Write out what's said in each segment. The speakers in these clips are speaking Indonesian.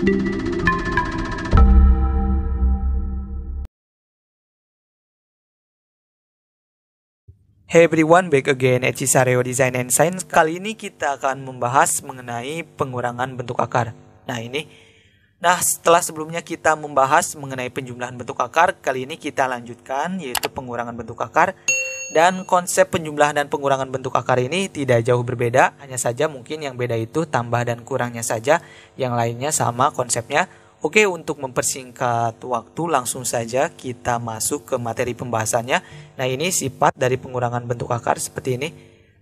Hey everyone, back again at Cisareo Design and Science. Kali ini kita akan membahas mengenai pengurangan bentuk akar. Nah, setelah sebelumnya kita membahas mengenai penjumlahan bentuk akar, kali ini kita lanjutkan yaitu pengurangan bentuk akar. Dan konsep penjumlahan dan pengurangan bentuk akar ini tidak jauh berbeda, hanya saja mungkin yang beda itu tambah dan kurangnya saja, yang lainnya sama konsepnya. Oke, untuk mempersingkat waktu langsung saja kita masuk ke materi pembahasannya. Nah, ini sifat dari pengurangan bentuk akar seperti ini.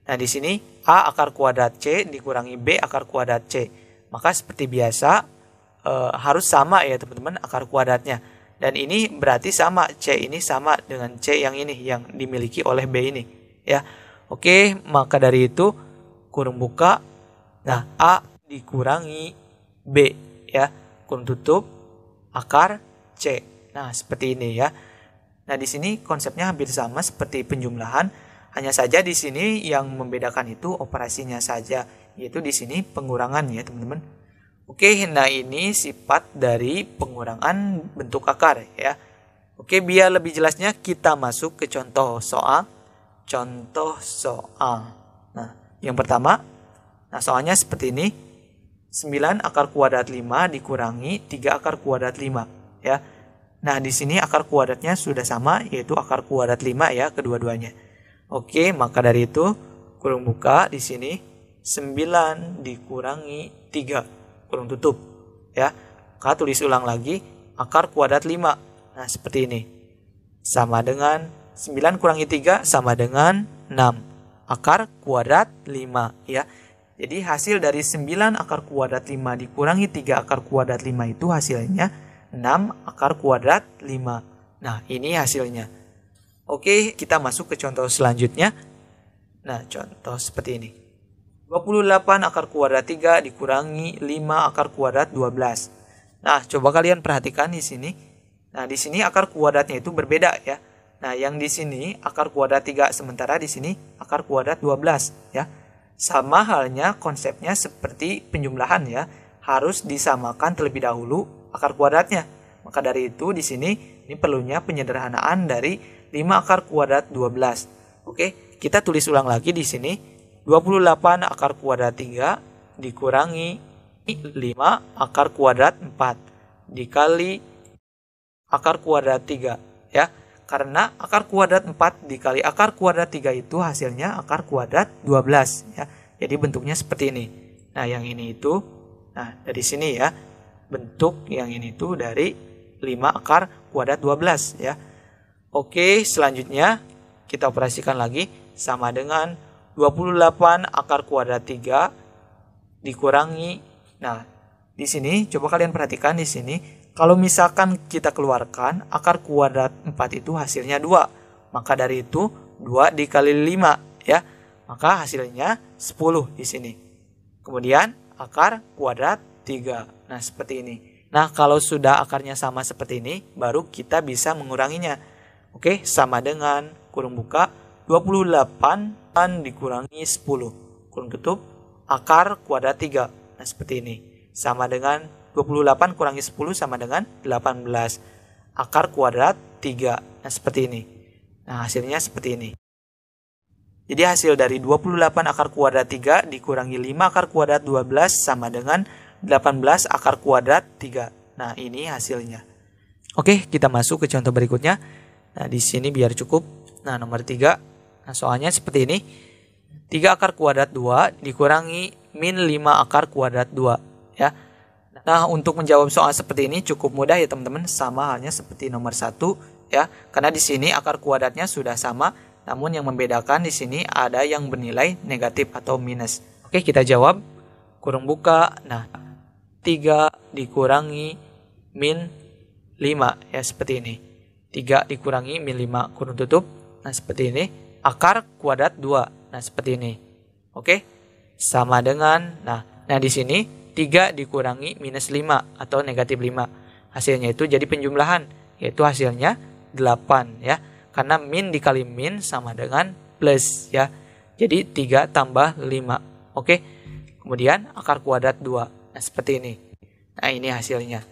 Nah, di sini A akar kuadrat C dikurangi B akar kuadrat C. Maka seperti biasa harus sama ya teman-teman akar kuadratnya. Dan ini berarti sama, C ini sama dengan C yang ini yang dimiliki oleh B ini ya. Oke, maka dari itu kurung buka. Nah, A dikurangi B ya. Kurung tutup akar C. Nah, seperti ini ya. Nah, di sini konsepnya hampir sama seperti penjumlahan, hanya saja di sini yang membedakan itu operasinya saja, yaitu di sini pengurangan ya, teman-teman. Oke, nah ini sifat dari pengurangan bentuk akar ya. Oke, biar lebih jelasnya kita masuk ke contoh soal. Contoh soal. Nah, yang pertama, nah soalnya seperti ini. 9 akar kuadrat 5 dikurangi 3 akar kuadrat 5 ya. Nah, di sini akar kuadratnya sudah sama yaitu akar kuadrat 5 ya kedua-duanya. Oke, maka dari itu kurung buka di sini 9 dikurangi 3 kurung tutup ya. Maka tulis ulang lagi akar kuadrat 5. Nah, seperti ini. Sama dengan 9 kurangi 3 sama dengan 6 akar kuadrat 5 ya. Jadi hasil dari 9 akar kuadrat 5 dikurangi 3 akar kuadrat 5 itu hasilnya 6 akar kuadrat 5. Nah, ini hasilnya. Oke, kita masuk ke contoh selanjutnya. Nah, contoh seperti ini. 28 akar kuadrat 3 dikurangi 5 akar kuadrat 12. Nah, coba kalian perhatikan di sini. Nah, di sini akar kuadratnya itu berbeda ya. Nah, yang di sini akar kuadrat 3 sementara di sini akar kuadrat 12 ya. Sama halnya konsepnya seperti penjumlahan ya, harus disamakan terlebih dahulu akar kuadratnya. Maka dari itu di sini ini perlunya penyederhanaan dari 5 akar kuadrat 12. Oke, kita tulis ulang lagi di sini 28 akar kuadrat 3 dikurangi 5 akar kuadrat 4 dikali akar kuadrat 3 ya. Karena akar kuadrat 4 dikali akar kuadrat 3 itu hasilnya akar kuadrat 12 ya. Jadi bentuknya seperti ini. Nah, yang ini itu, nah dari sini ya, bentuk yang ini itu dari 5 akar kuadrat 12 ya. Oke, selanjutnya kita operasikan lagi sama dengan 28 akar kuadrat 3 dikurangi. Nah, di sini coba kalian perhatikan di sini. Kalau misalkan kita keluarkan akar kuadrat 4 itu hasilnya 2. Maka dari itu 2 dikali 5 ya. Maka hasilnya 10 di sini. Kemudian akar kuadrat 3. Nah, seperti ini. Nah, kalau sudah akarnya sama seperti ini, baru kita bisa menguranginya. Oke, sama dengan kurung buka 28 dikurangi 10. Kurung tutup akar kuadrat 3. Nah, seperti ini. Sama dengan 28 kurangi 10 sama dengan 18 akar kuadrat 3. Nah, seperti ini. Nah, hasilnya seperti ini. Jadi hasil dari 28 akar kuadrat 3 dikurangi 5 akar kuadrat 12 sama dengan 18 akar kuadrat 3. Nah, ini hasilnya. Oke, kita masuk ke contoh berikutnya. Nah, di sini biar cukup. Nah, nomor 3. Nah, soalnya seperti ini. 3 akar kuadrat 2 dikurangi min 5 akar kuadrat 2 ya. Nah, untuk menjawab soal seperti ini cukup mudah ya teman-teman, sama halnya seperti nomor 1 ya. Karena di sini akar kuadratnya sudah sama, namun yang membedakan di sini ada yang bernilai negatif atau minus. Oke, kita jawab. Kurung buka. Nah, 3 dikurangi min 5 ya seperti ini. 3 dikurangi min 5 kurung tutup. Nah, seperti ini. Akar kuadrat 2. Nah, seperti ini. Oke. Sama dengan nah di sini 3 dikurangi minus 5 atau negatif 5. Hasilnya itu jadi penjumlahan, yaitu hasilnya 8 ya. Karena min dikali min sama dengan plus ya. Jadi 3 tambah 5. Oke. Kemudian akar kuadrat 2. Nah, seperti ini. Nah, ini hasilnya.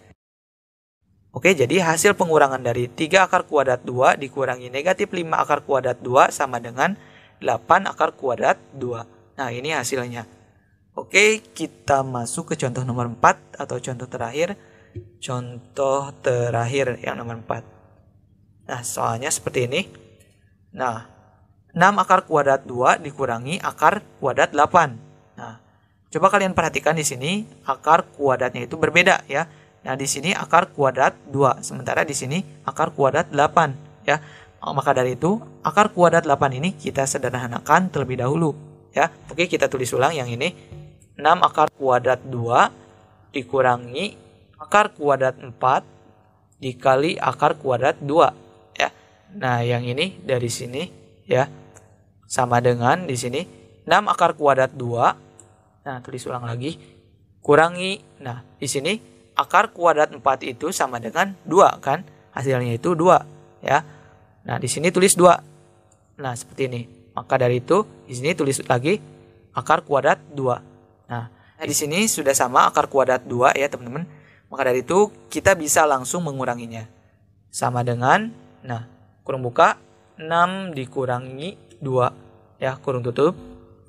Oke, jadi hasil pengurangan dari 3 akar kuadrat 2 dikurangi negatif 5 akar kuadrat 2 sama dengan 8 akar kuadrat 2. Nah, ini hasilnya. Oke, kita masuk ke contoh nomor 4 atau contoh terakhir. Contoh terakhir yang nomor 4. Nah, soalnya seperti ini. Nah, 6 akar kuadrat 2 dikurangi akar kuadrat 8. Nah, coba kalian perhatikan di sini akar kuadratnya itu berbeda ya. Nah, di sini akar kuadrat 2, sementara di sini akar kuadrat 8 ya. Maka dari itu, akar kuadrat 8 ini kita sederhanakan terlebih dahulu ya. Oke, kita tulis ulang yang ini. 6 akar kuadrat 2 dikurangi akar kuadrat 4 dikali akar kuadrat 2 ya. Nah, yang ini dari sini ya. Sama dengan di sini 6 akar kuadrat 2. Nah, tulis ulang lagi. Kurangi. Nah, di sini akar kuadrat 4 itu sama dengan 2 kan? Hasilnya itu 2 ya. Nah, di sini tulis 2. Nah, seperti ini. Maka dari itu di sini tulis lagi akar kuadrat 2. Nah, di sini sudah sama akar kuadrat 2 ya, teman-teman. Maka dari itu kita bisa langsung menguranginya. Sama dengan kurung buka 6 dikurangi 2 ya, kurung tutup.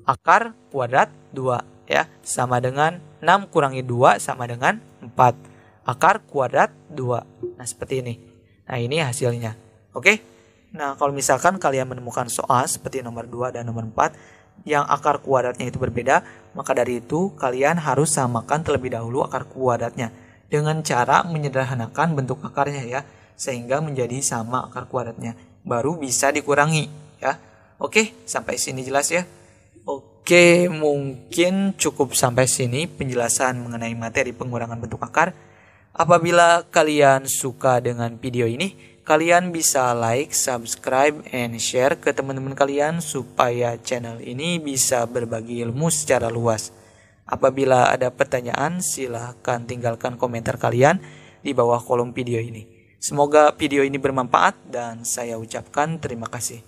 Akar kuadrat 2 ya, sama dengan 6 kurangi 2 sama dengan 4. Akar kuadrat 2. Nah, seperti ini. Nah, ini hasilnya. Oke. Nah, kalau misalkan kalian menemukan soal seperti nomor 2 dan nomor 4 yang akar kuadratnya itu berbeda, maka dari itu kalian harus samakan terlebih dahulu akar kuadratnya dengan cara menyederhanakan bentuk akarnya ya, sehingga menjadi sama akar kuadratnya. Baru bisa dikurangi ya. Oke, sampai sini jelas ya. Oke, mungkin cukup sampai sini penjelasan mengenai materi pengurangan bentuk akar. Apabila kalian suka dengan video ini, kalian bisa like, subscribe, and share ke teman-teman kalian supaya channel ini bisa berbagi ilmu secara luas. Apabila ada pertanyaan, silahkan tinggalkan komentar kalian di bawah kolom video ini. Semoga video ini bermanfaat dan saya ucapkan terima kasih.